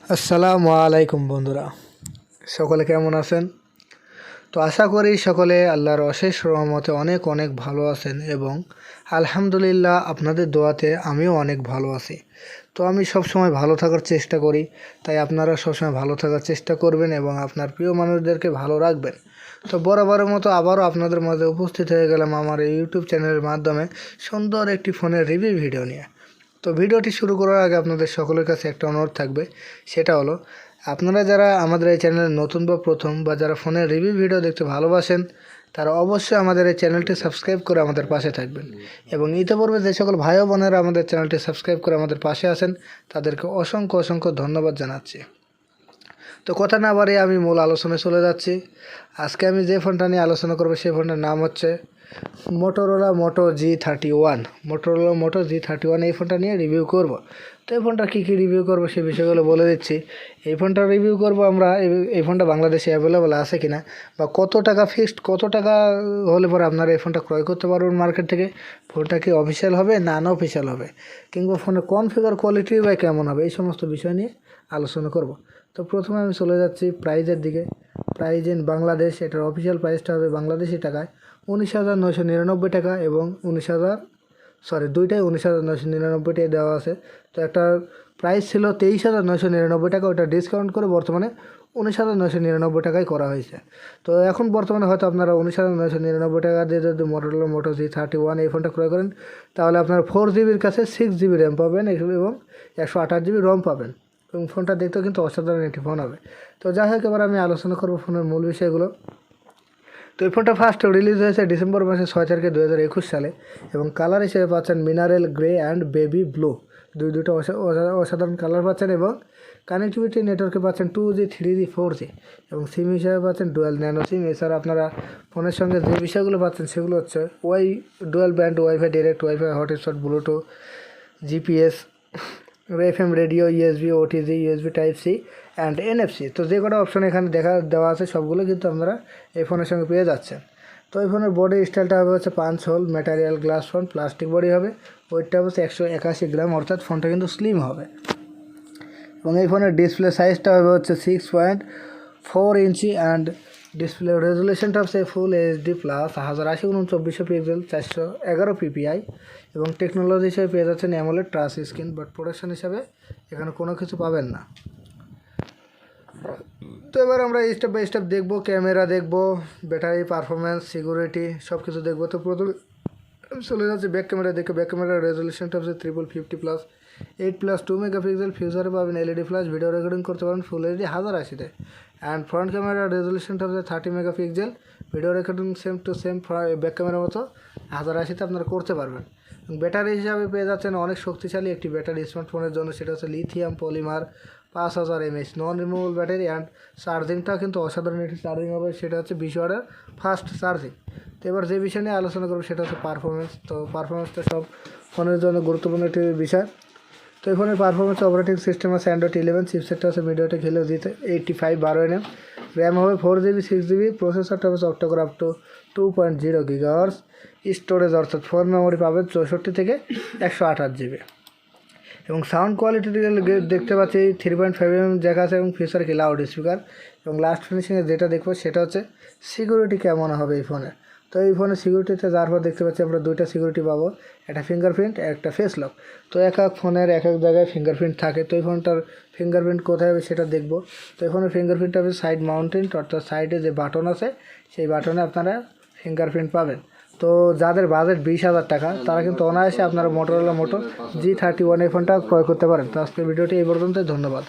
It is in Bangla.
আসসালামু আলাইকুম বন্ধুরা, সকলে কেমন আছেন? তো আশা করি সকলে আল্লাহর অশেষ রহমতে অনেক অনেক ভালো আছেন এবং আলহামদুলিল্লাহ আপনাদের দোয়াতে আমিও অনেক ভালো আছি। তো আমি সবসময় ভালো থাকার চেষ্টা করি, তাই আপনারা সবসময় ভালো থাকার চেষ্টা করবেন এবং আপনার প্রিয় মানুষদেরকে ভালো রাখবেন। তো বরাবরের মতো আবারও আপনাদের মাঝে উপস্থিত হয়ে গেলাম আমার এই ইউটিউব চ্যানেলের মাধ্যমে সুন্দর একটি ফোনের রিভিউ ভিডিও নিয়ে। তো ভিডিওটি শুরু করার আগে আপনাদের সকলের কাছে একটা অনুরোধ থাকবে, সেটা হলো আপনারা যারা আমাদের এই চ্যানেলে নতুন বা প্রথম বা যারা ফোনের রিভিউ ভিডিও দেখতে ভালোবাসেন তারা অবশ্যই আমাদের এই চ্যানেলটি সাবস্ক্রাইব করে আমাদের পাশে থাকবেন এবং ইতিপূর্বে যে সকল ভাই ও বোনেরা আমাদের চ্যানেলটি সাবস্ক্রাইব করে আমাদের পাশে আছেন তাদেরকে অসংখ্য অসংখ্য ধন্যবাদ জানাচ্ছি। তো কথা না বাড়িয়ে আমি মূল আলোচনায় চলে যাচ্ছি। আজকে আমি যে ফোনটা নিয়ে আলোচনা করবো সেই ফোনটার নাম হচ্ছে মোটোরোলা মোটো G31। মোটোরোলা মোটো G31 এই ফোনটা নিয়ে রিভিউ করব। তো এই ফোনটা কী রিভিউ করবো সেই বিষয়গুলো বলে দিচ্ছি। এই ফোনটা রিভিউ করব আমরা এই ফোনটা বাংলাদেশে অ্যাভেলেবল আছে কিনা বা কত টাকা ফিক্সড, কত টাকা হলে পরে আপনারা এই ফোনটা ক্রয় করতে পারবেন মার্কেট থেকে। ফোনটা কি অফিসিয়াল হবে না আনঅফিসিয়াল হবে, কিংবা ফোনের কনফিগার কোয়ালিটি বা কেমন হবে, এই সমস্ত বিষয় নিয়ে আলোচনা করব। তো প্রথমে আমি চলে যাচ্ছি প্রাইজের দিকে। প্রাইজ ইন বাংলাদেশ, এটার অফিসিয়াল প্রাইসটা হবে বাংলাদেশি টাকায় 19,999 টাকা এবং দুইটাই 19,999 দেওয়া আছে। তো একটা প্রাইস ছিল 23,999 টাকা, ওটা ডিসকাউন্ট করে বর্তমানে 19,999 টাকায় করা হয়েছে। তো এখন বর্তমানে হয়তো আপনারা 19,999 টাকা দিয়ে যদি মোটোরোলা মোটো G31 এই ফোনটা ক্রয় করেন তাহলে আপনারা 4 জিবির কাছে 6 জিবি র্যাম পাবেন এবং 128 জিবি রম পাবেন এবং ফোনটা দেখতেও কিন্তু অসাধারণ একটি ফোন হবে। তো যাই হোক, এবার আমি আলোচনা করবো ফোনের মূল বিষয়গুলো। তো এই ফোনটা ফার্স্ট রিলিজ হয়েছে ডিসেম্বর মাসের 6 তারিখে 2021 সালে এবং কালার হিসেবে পাচ্ছেন mineral grey and baby blue, দুটো অসাধারণ কালার পাচ্ছেন এবং কানেক্টিভিটি নেটওয়ার্কে পাচ্ছেন 2G 3G 4G এবং সিম হিসেবে পাচ্ছেন ডুয়াল ন্যানো সিম। এছাড়া আপনারা ফোনের সঙ্গে যে বিষয়গুলো পাচ্ছেন সেগুলো হচ্ছে dual band wifi, direct wifi, hotspot, Bluetooth, GPS, FM radio, USB, OTG, USB type C and NFC। তো যে কটা অপশন এখানে দেওয়া আছে সবগুলো কিন্তু আপনারা এই ফোনের সঙ্গে পেয়ে যাচ্ছেন। তো এই ফোনের বডি স্টাইলটা হবে হচ্ছে 5 hole material glass phone, plastic body হবে, ওয়েটটা হচ্ছে 181 গ্রাম, অর্থাৎ ফোনটা কিন্তু স্লিম হবে। এবং এই ফোনের ডিসপ্লে সাইজটা হবে হচ্ছে 6.4 ইঞ্চি অ্যান্ড ডিসপ্লে রেজুলেশনটা হচ্ছে ফুল HD plus 1080x2400 pixel 411 PPI এবং টেকনোলজি হিসেবে পেয়ে যাচ্ছেন AMOLED touch screen, but production হিসাবে এখানে কোনো কিছু পাবেন না। তো এবার আমরা স্টেপ বাই স্টেপ দেখবো, ক্যামেরা দেখবো, ব্যাটারি পারফরমেন্স, সিকিউরিটি সব কিছু দেখবো। তো প্রথমে চলে যাচ্ছে ব্যাক ক্যামেরা দেখে। ব্যাক ক্যামেরার রেজুলেশনটা হচ্ছে 350 প্লাস 8+2 মেগাপিক্সেল। ফিউচারে পাবেন LED ফ্ল্যাশ, ভিডিও রেকর্ডিং করতে পারেন ফুল HD 1080-তে। অ্যান্ড ফ্রন্ট ক্যামেরার রেজুলেশনটা হচ্ছে 30 megapixel, video recording same to same back ক্যামেরার মতো 1080-তে আপনারা করতে পারবেন। ব্যাটারি হিসাবে পেয়ে যাচ্ছেন অনেক শক্তিশালী একটি ব্যাটারি স্মার্টফোনের জন্য, সেটা হচ্ছে lithium polymer 5000 mAh non removable battery. And চার্জিংটাও কিন্তু অসাধারণ একটি চার্জিং হবে, সেটা হচ্ছে 20 ওয়াটের ফাস্ট চার্জিং। তো এবার যে বিষয় নিয়ে আলোচনা করবো সেটা হচ্ছে পারফরমেন্স। তো পারফরমেন্সটা সব ফোনের জন্য গুরুত্বপূর্ণ একটি বিষয়। তো এই ফোনের পারফরমেন্স অপারেটিং সিস্টেম আছে Android 11, চিপসেটটা আছে MediaTek Helio G85 12nm, RAM হবে 4GB 6GB, প্রসেসরটা হচ্ছে octa-core up to 2.0 GHz, storage অর্থাৎ ফোন মেমোরি পাবেন 64 থেকে 128 GB এবং সাউন্ড কোয়ালিটি দেখতে পাচ্ছি 3.5mm জ্যাক আছে এবং ফিচার কি লাউড স্পিকার। এবং লাস্ট ফিনিশিংয়ে যেটা দেখবো সেটা হচ্ছে সিকিউরিটি কেমন হবে এই ফোনে। তো এই ফোনের সিকিউরিটিতে যাওয়ার পর দেখতে পাচ্ছি আমরা দুইটা সিকিউরিটি পাবো, একটা ফিঙ্গারপ্রিন্ট, একটা ফেস লক। তো এক ফোনের এক জায়গায় ফিঙ্গারপ্রিন্ট থাকে, তো এই ফোনটার ফিঙ্গারপ্রিন্ট কোথায় হবে সেটা দেখবো। তো এই ফোনের ফিঙ্গারপ্রিন্টটা হবে সাইড মাউন্টেন, অর্থাৎ সাইডে যে বাটন আছে সেই বাটনে আপনারা ফিঙ্গারপ্রিন্ট পাবেন। তো যাদের বাজেট 20,000 টাকা তারা কিন্তু অনায়াসে আপনারা মোটোরোলা মোটো G31 এই ফোনটা ক্রয় করতে পারেন। তো আজকের ভিডিওটি এই পর্যন্তই, ধন্যবাদ।